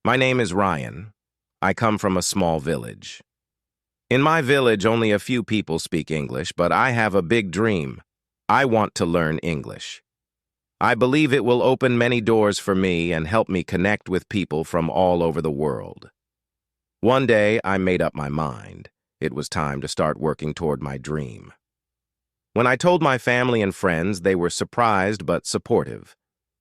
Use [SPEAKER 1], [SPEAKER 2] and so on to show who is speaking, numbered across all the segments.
[SPEAKER 1] My name is Ryan. I come from a small village. In my village, only a few people speak English, but I have a big dream. I want to learn English. I believe it will open many doors for me and help me connect with people from all over the world. One day, I made up my mind. It was time to start working toward my dream. When I told my family and friends, they were surprised but supportive.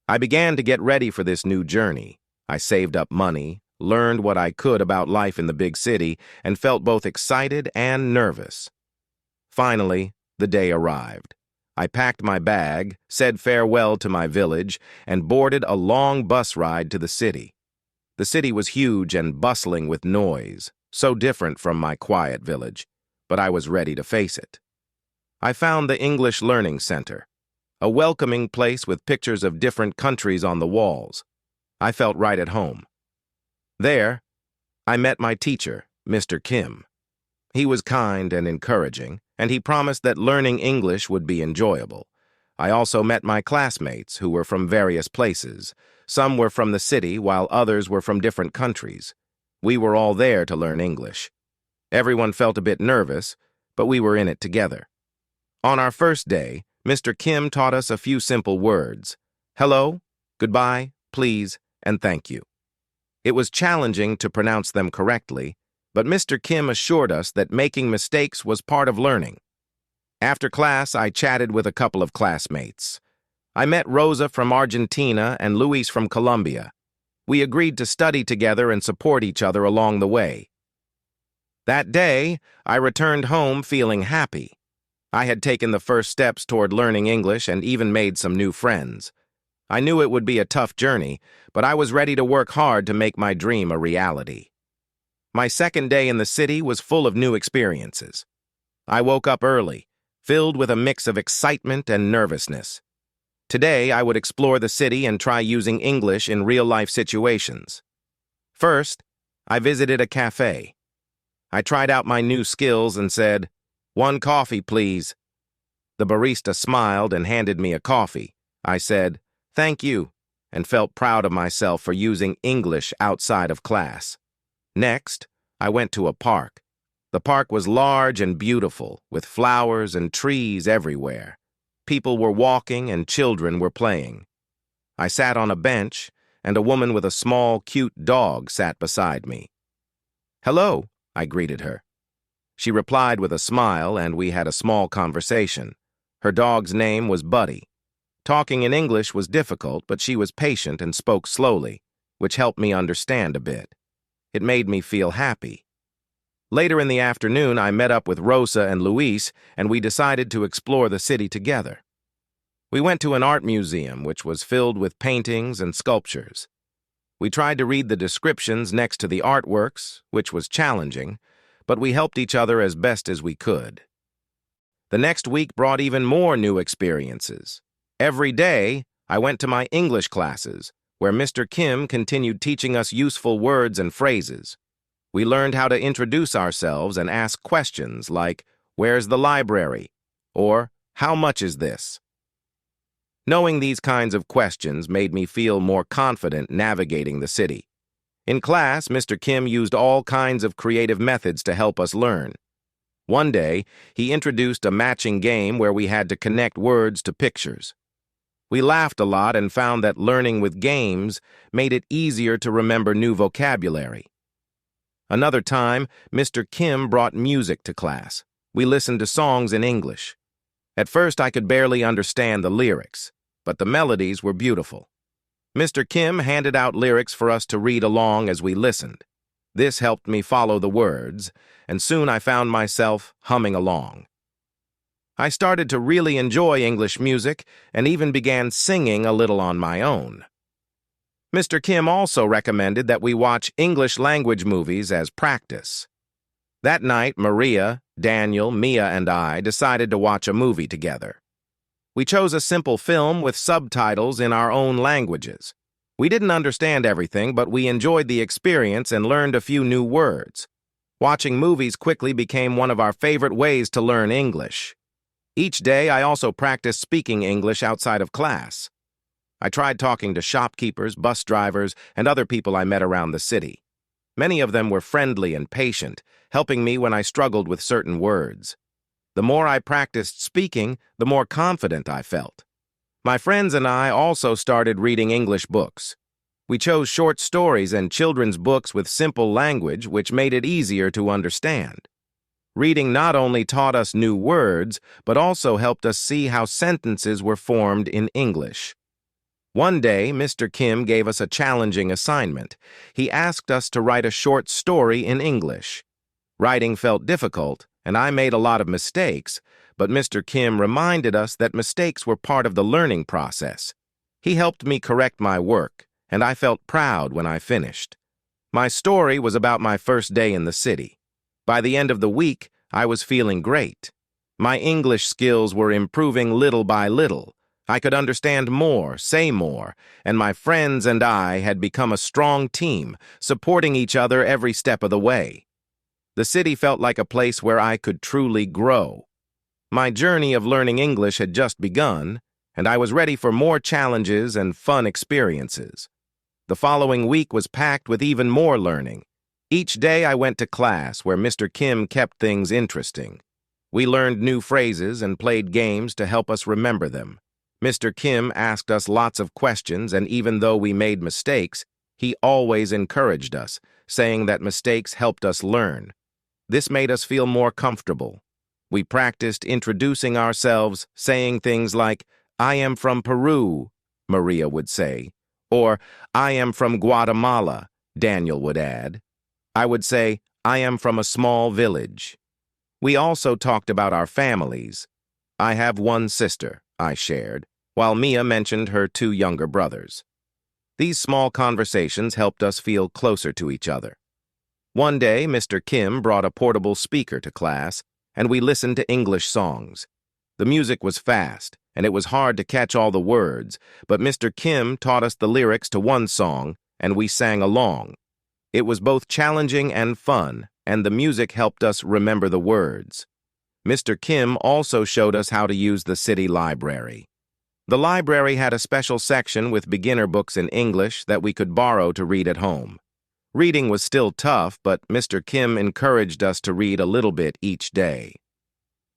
[SPEAKER 1] I began to get ready for this new journey. I saved up money, learned what I could about life in the big city, and felt both excited and nervous. Finally, the day arrived. I packed my bag, said farewell to my village, and boarded a long bus ride to the city. The city was huge and bustling with noise, so different from my quiet village, but I was ready to face it. I found the English Learning Center, a welcoming place with pictures of different countries on the walls. I felt right at home. There, I met my teacher, Mr. Kim. He was kind and encouraging, and he promised that learning English would be enjoyable. I also met my classmates who were from various places. Some were from the city, while others were from different countries. We were all there to learn English. Everyone felt a bit nervous, but we were in it together. On our first day, Mr. Kim taught us a few simple words: hello, goodbye, please, and thank you. It was challenging to pronounce them correctly, but Mr. Kim assured us that making mistakes was part of learning. After class, I chatted with a couple of classmates. I met Rosa from Argentina and Luis from Colombia. We agreed to study together and support each other along the way. That day, I returned home feeling happy. I had taken the first steps toward learning English and even made some new friends. I knew it would be a tough journey, but I was ready to work hard to make my dream a reality. My second day in the city was full of new experiences. I woke up early, filled with a mix of excitement and nervousness. Today, I would explore the city and try using English in real-life situations. First, I visited a cafe. I tried out my new skills and said, "One coffee, please." The barista smiled and handed me a coffee. I said, "Thank you," and felt proud of myself for using English outside of class. Next, I went to a park. The park was large and beautiful, with flowers and trees everywhere. People were walking and children were playing. I sat on a bench, and a woman with a small, cute dog sat beside me. "Hello," I greeted her. She replied with a smile, and we had a small conversation. Her dog's name was Buddy. Talking in English was difficult, but she was patient and spoke slowly, which helped me understand a bit. It made me feel happy. Later in the afternoon, I met up with Rosa and Luis, and we decided to explore the city together. We went to an art museum, which was filled with paintings and sculptures. We tried to read the descriptions next to the artworks, which was challenging, but we helped each other as best as we could. The next week brought even more new experiences. Every day, I went to my English classes, where Mr. Kim continued teaching us useful words and phrases. We learned how to introduce ourselves and ask questions like, "Where's the library?" or "How much is this?" Knowing these kinds of questions made me feel more confident navigating the city. In class, Mr. Kim used all kinds of creative methods to help us learn. One day, he introduced a matching game where we had to connect words to pictures. We laughed a lot and found that learning with games made it easier to remember new vocabulary. Another time, Mr. Kim brought music to class. We listened to songs in English. At first, I could barely understand the lyrics, but the melodies were beautiful. Mr. Kim handed out lyrics for us to read along as we listened. This helped me follow the words, and soon I found myself humming along. I started to really enjoy English music and even began singing a little on my own. Mr. Kim also recommended that we watch English language movies as practice. That night, Maria, Daniel, Mia, and I decided to watch a movie together. We chose a simple film with subtitles in our own languages. We didn't understand everything, but we enjoyed the experience and learned a few new words. Watching movies quickly became one of our favorite ways to learn English. Each day, I also practiced speaking English outside of class. I tried talking to shopkeepers, bus drivers, and other people I met around the city. Many of them were friendly and patient, helping me when I struggled with certain words. The more I practiced speaking, the more confident I felt. My friends and I also started reading English books. We chose short stories and children's books with simple language, which made it easier to understand. Reading not only taught us new words, but also helped us see how sentences were formed in English. One day, Mr. Kim gave us a challenging assignment. He asked us to write a short story in English. Writing felt difficult, and I made a lot of mistakes, but Mr. Kim reminded us that mistakes were part of the learning process. He helped me correct my work, and I felt proud when I finished. My story was about my first day in the city. By the end of the week, I was feeling great. My English skills were improving little by little. I could understand more, say more, and my friends and I had become a strong team, supporting each other every step of the way. The city felt like a place where I could truly grow. My journey of learning English had just begun, and I was ready for more challenges and fun experiences. The following week was packed with even more learning. Each day I went to class where Mr. Kim kept things interesting. We learned new phrases and played games to help us remember them. Mr. Kim asked us lots of questions, and even though we made mistakes, he always encouraged us, saying that mistakes helped us learn. This made us feel more comfortable. We practiced introducing ourselves, saying things like, "I am from Peru," Maria would say, or "I am from Guatemala," Daniel would add. I would say, "I am from a small village." We also talked about our families. "I have one sister," I shared, while Mia mentioned her 2 younger brothers. These small conversations helped us feel closer to each other. One day, Mr. Kim brought a portable speaker to class, and we listened to English songs. The music was fast, and it was hard to catch all the words, but Mr. Kim taught us the lyrics to one song, and we sang along. It was both challenging and fun, and the music helped us remember the words. Mr. Kim also showed us how to use the city library. The library had a special section with beginner books in English that we could borrow to read at home. Reading was still tough, but Mr. Kim encouraged us to read a little bit each day.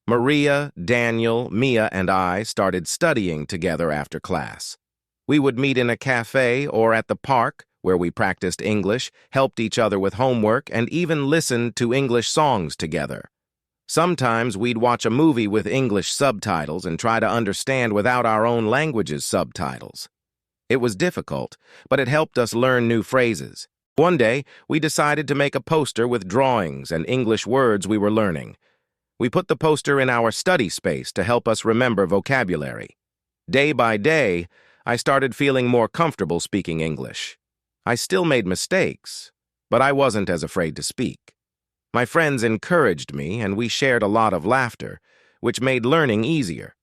[SPEAKER 1] Maria, Daniel, Mia, and I started studying together after class. We would meet in a cafe or at the park, where we practiced English, helped each other with homework, and even listened to English songs together. Sometimes we'd watch a movie with English subtitles and try to understand without our own language's subtitles. It was difficult, but it helped us learn new phrases. One day, we decided to make a poster with drawings and English words we were learning. We put the poster in our study space to help us remember vocabulary. Day by day, I started feeling more comfortable speaking English. I still made mistakes, but I wasn't as afraid to speak. My friends encouraged me, and we shared a lot of laughter, which made learning easier.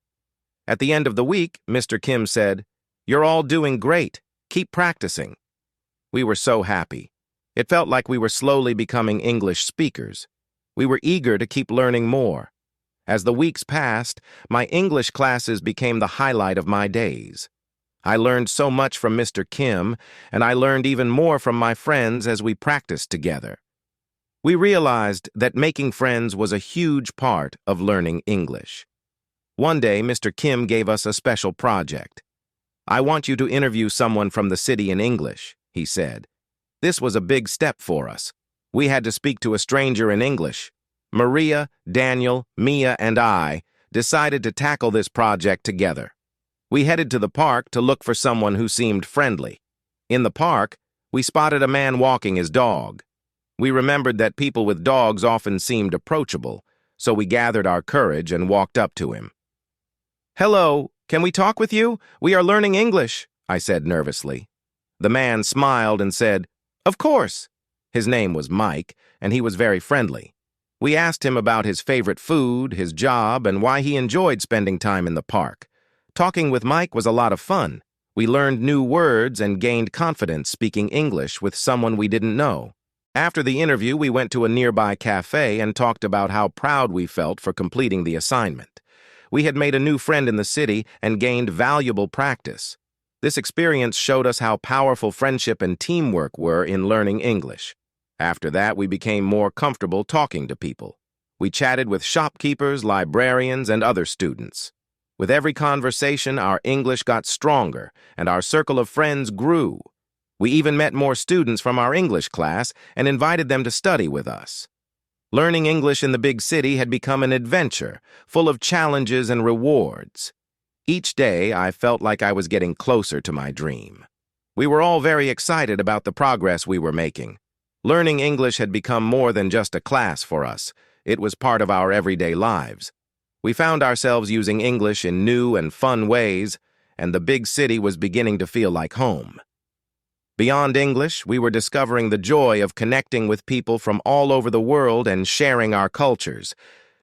[SPEAKER 1] At the end of the week, Mr. Kim said, "You're all doing great. Keep practicing." We were so happy. It felt like we were slowly becoming English speakers. We were eager to keep learning more. As the weeks passed, my English classes became the highlight of my days. I learned so much from Mr. Kim, and I learned even more from my friends as we practiced together. We realized that making friends was a huge part of learning English. One day, Mr. Kim gave us a special project. "I want you to interview someone from the city in English," he said. This was a big step for us. We had to speak to a stranger in English. Maria, Daniel, Mia, and I decided to tackle this project together. We headed to the park to look for someone who seemed friendly. In the park, we spotted a man walking his dog. We remembered that people with dogs often seemed approachable, so we gathered our courage and walked up to him. "Hello, can we talk with you? We are learning English," I said nervously. The man smiled and said, "Of course." His name was Mike, and he was very friendly. We asked him about his favorite food, his job, and why he enjoyed spending time in the park. Talking with Mike was a lot of fun. We learned new words and gained confidence speaking English with someone we didn't know. After the interview, we went to a nearby cafe and talked about how proud we felt for completing the assignment. We had made a new friend in the city and gained valuable practice. This experience showed us how powerful friendship and teamwork were in learning English. After that, we became more comfortable talking to people. We chatted with shopkeepers, librarians, and other students. With every conversation, our English got stronger, and our circle of friends grew. We even met more students from our English class and invited them to study with us. Learning English in the big city had become an adventure, full of challenges and rewards. Each day, I felt like I was getting closer to my dream. We were all very excited about the progress we were making. Learning English had become more than just a class for us. It was part of our everyday lives. We found ourselves using English in new and fun ways, and the big city was beginning to feel like home. Beyond English, we were discovering the joy of connecting with people from all over the world and sharing our cultures.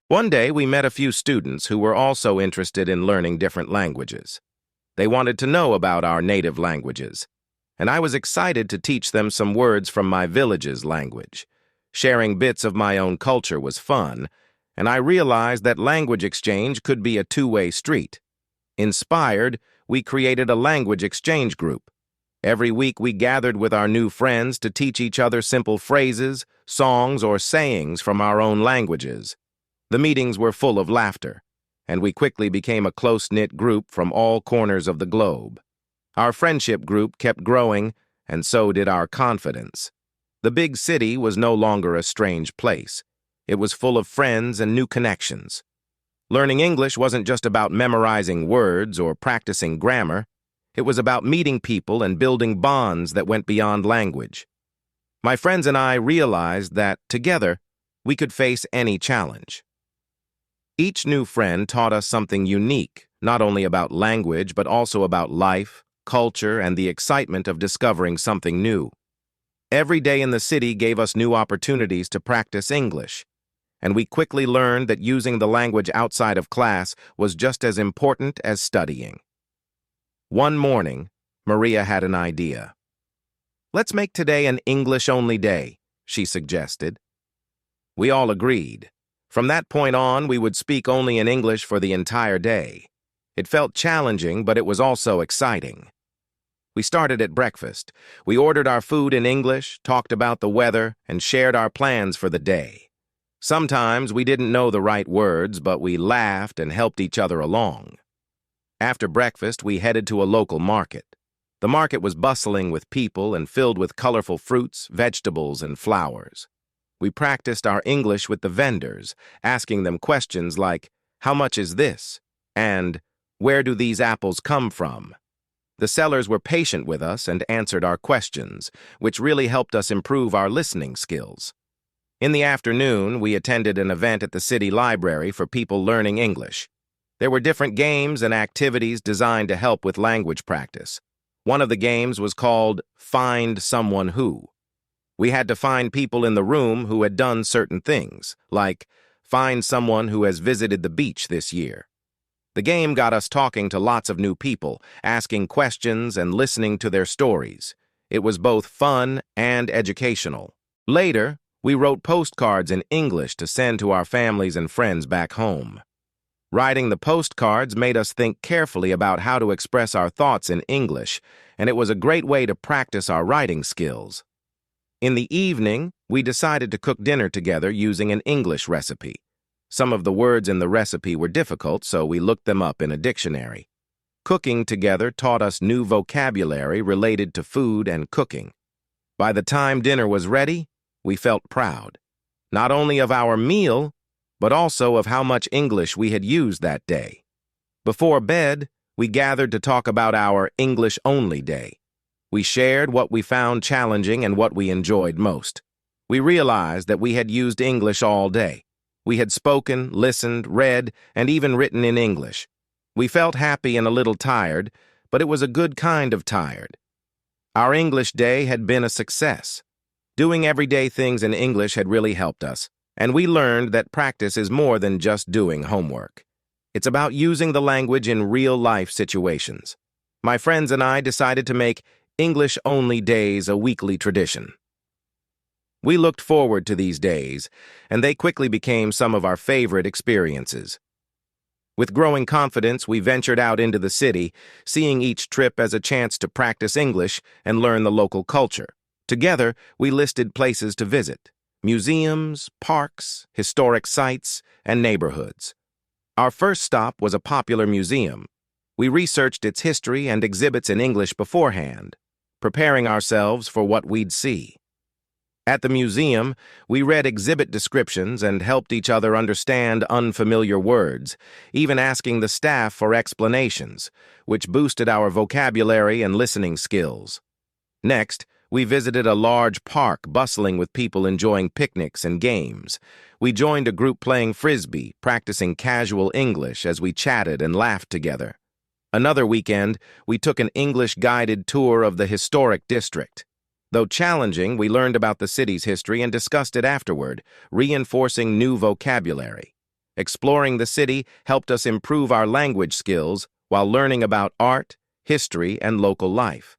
[SPEAKER 1] One day, we met a few students who were also interested in learning different languages. They wanted to know about our native languages, and I was excited to teach them some words from my village's language. Sharing bits of my own culture was fun, and I realized that language exchange could be a two-way street. Inspired, we created a language exchange group. Every week we gathered with our new friends to teach each other simple phrases, songs, or sayings from our own languages. The meetings were full of laughter, and we quickly became a close-knit group from all corners of the globe. Our friendship group kept growing, and so did our confidence. The big city was no longer a strange place. It was full of friends and new connections. Learning English wasn't just about memorizing words or practicing grammar. It was about meeting people and building bonds that went beyond language. My friends and I realized that, together, we could face any challenge. Each new friend taught us something unique, not only about language, but also about life, culture, and the excitement of discovering something new. Every day in the city gave us new opportunities to practice English, and we quickly learned that using the language outside of class was just as important as studying. One morning, Maria had an idea. "Let's make today an English-only day," she suggested. We all agreed. From that point on, we would speak only in English for the entire day. It felt challenging, but it was also exciting. We started at breakfast. We ordered our food in English, talked about the weather, and shared our plans for the day. Sometimes we didn't know the right words, but we laughed and helped each other along. After breakfast, we headed to a local market. The market was bustling with people and filled with colorful fruits, vegetables, and flowers. We practiced our English with the vendors, asking them questions like, "How much is this?" and "Where do these apples come from?" The sellers were patient with us and answered our questions, which really helped us improve our listening skills. In the afternoon, we attended an event at the city library for people learning English. There were different games and activities designed to help with language practice. One of the games was called Find Someone Who. We had to find people in the room who had done certain things, like find someone who has visited the beach this year. The game got us talking to lots of new people, asking questions and listening to their stories. It was both fun and educational. Later, we wrote postcards in English to send to our families and friends back home. Writing the postcards made us think carefully about how to express our thoughts in English, and it was a great way to practice our writing skills. In the evening, we decided to cook dinner together using an English recipe. Some of the words in the recipe were difficult, so we looked them up in a dictionary. Cooking together taught us new vocabulary related to food and cooking. By the time dinner was ready, we felt proud, not only of our meal, but also of how much English we had used that day. Before bed, we gathered to talk about our English-only day. We shared what we found challenging and what we enjoyed most. We realized that we had used English all day. We had spoken, listened, read, and even written in English. We felt happy and a little tired, but it was a good kind of tired. Our English day had been a success. Doing everyday things in English had really helped us, and we learned that practice is more than just doing homework. It's about using the language in real-life situations. My friends and I decided to make English-only days a weekly tradition. We looked forward to these days, and they quickly became some of our favorite experiences. With growing confidence, we ventured out into the city, seeing each trip as a chance to practice English and learn the local culture. Together, we listed places to visit: museums, parks, historic sites, and neighborhoods. Our first stop was a popular museum. We researched its history and exhibits in English beforehand, preparing ourselves for what we'd see. At the museum, we read exhibit descriptions and helped each other understand unfamiliar words, even asking the staff for explanations, which boosted our vocabulary and listening skills. Next, we visited a large park bustling with people enjoying picnics and games. We joined a group playing frisbee, practicing casual English as we chatted and laughed together. Another weekend, we took an English-guided tour of the historic district. Though challenging, we learned about the city's history and discussed it afterward, reinforcing new vocabulary. Exploring the city helped us improve our language skills while learning about art, history, and local life.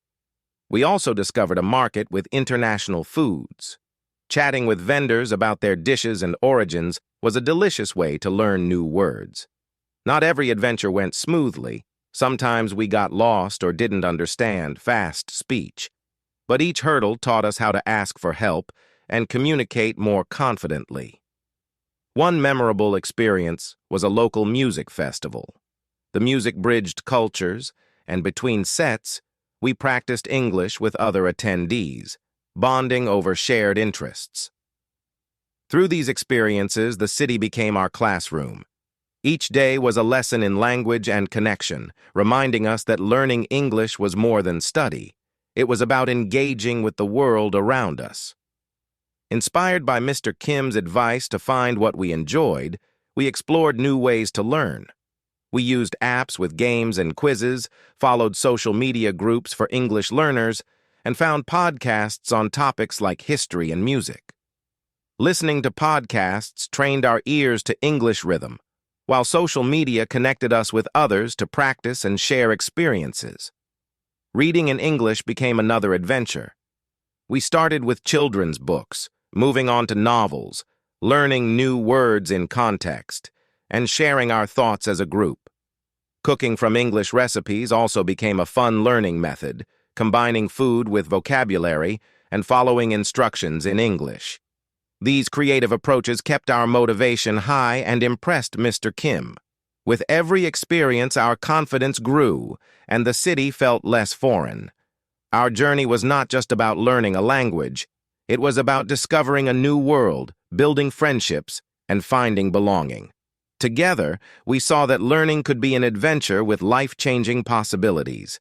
[SPEAKER 1] We also discovered a market with international foods. Chatting with vendors about their dishes and origins was a delicious way to learn new words. Not every adventure went smoothly. Sometimes we got lost or didn't understand fast speech. But each hurdle taught us how to ask for help and communicate more confidently. One memorable experience was a local music festival. The music bridged cultures, and between sets, we practiced English with other attendees, bonding over shared interests. Through these experiences, the city became our classroom. Each day was a lesson in language and connection, reminding us that learning English was more than study. It was about engaging with the world around us. Inspired by Mr. Kim's advice to find what we enjoyed, we explored new ways to learn. We used apps with games and quizzes, followed social media groups for English learners, and found podcasts on topics like history and music. Listening to podcasts trained our ears to English rhythm, while social media connected us with others to practice and share experiences. Reading in English became another adventure. We started with children's books, moving on to novels, learning new words in context, and sharing our thoughts as a group. Cooking from English recipes also became a fun learning method, combining food with vocabulary and following instructions in English. These creative approaches kept our motivation high and impressed Mr. Kim. With every experience, our confidence grew, and the city felt less foreign. Our journey was not just about learning a language. It was about discovering a new world, building friendships, and finding belonging. Together, we saw that learning could be an adventure with life-changing possibilities.